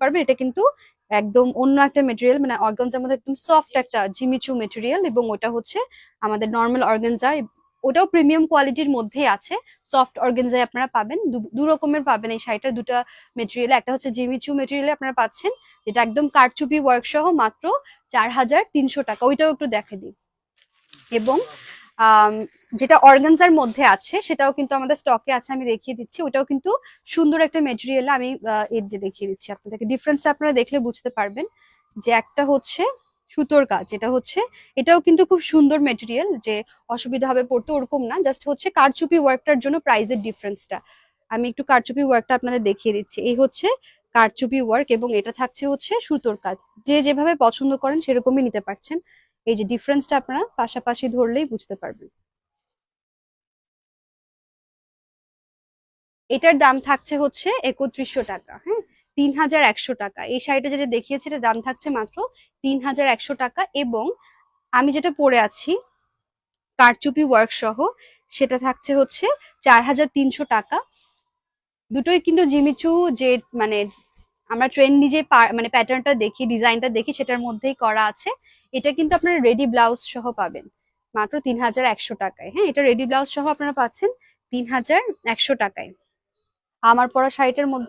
পারবেন এটা কিন্তু একদম অন্য একটা মেটেরিয়াল, মানে অর্গানজার মধ্যে একদম সফট একটা জিমিচু মেটেরিয়াল, এবং ওটা হচ্ছে আমাদের নর্মাল অর্গানজা, ওটাও প্রিমিয়াম কোয়ালিটির মধ্যেই আছে। সফট অর্গানজায় আপনারা পাবেন, দু রকমের পাবেন এই শাড়িটা, দুটা মেটেরিয়াল। একটা হচ্ছে জিমিচু মেটেরিয়ালে আপনারা পাচ্ছেন, যেটা একদম কারচুপি ওয়ার্ক সহ মাত্র 4300 টাকা। ওইটাও একটু দেখে দিই। এবং যেটা অর্গানজার মধ্যে আছে সেটাও কিন্তু আমাদের স্টকে আছে, আমি দেখিয়ে দিচ্ছি। ওটাও কিন্তু সুন্দর একটা মেটেরিয়াল। আমি এর যে দেখিয়ে দিচ্ছি আপনাদেরকে, ডিফারেন্সটা আপনারা দেখলে বুঝতে পারবেন যে একটা হচ্ছে সুতোর কাজ, এটা হচ্ছে, এটাও কিন্তু খুব সুন্দর মেটেরিয়াল, যে অসুবিধা হবে পড়তে ওরকম না, জাস্ট হচ্ছে কারচুপি ওয়ার্কটার জন্য প্রাইসের ডিফারেন্সটা। আমি একটু কারচুপি ওয়ার্কটা আপনাদের দেখিয়ে দিচ্ছি। এই হচ্ছে কারচুপি ওয়ার্ক, এবং এটা থাকছে হচ্ছে সুতোর কাজ। যে যেভাবে পছন্দ করেন সেরকমই নিতে পারছেন। এই যে ডিফারেন্সটা আপনারা পাশাপাশি ধরলেই বুঝতে পারবেন। এটার দাম থাকছে হচ্ছে 3100 টাকা। হ্যাঁ, 3100 টাকা। এই শাড়িটা যেটা দেখিয়েছি এটার দাম থাকছে মাত্র 3100 টাকা। এবং আমি যেটা পরে আছি কারচুপি ওয়ার্ক সহ, সেটা থাকছে হচ্ছে 4300 টাকা। দুটোই কিন্তু জিমিচু, যে মানে আমরা ট্রেন্ডি যে মানে প্যাটার্নটা দেখি, ডিজাইনটা দেখি, সেটার মধ্যেই করা আছে। এটা কিন্তু আপনারা রেডি ব্লাউজ সহ পাবেন মাত্র 3100 টাকায়। হ্যাঁ, এটা রেডি ব্লাউজ সহ আপনারা পাচ্ছেন 3100 টাকায়। আমার পরা শাড়িটার মধ্যে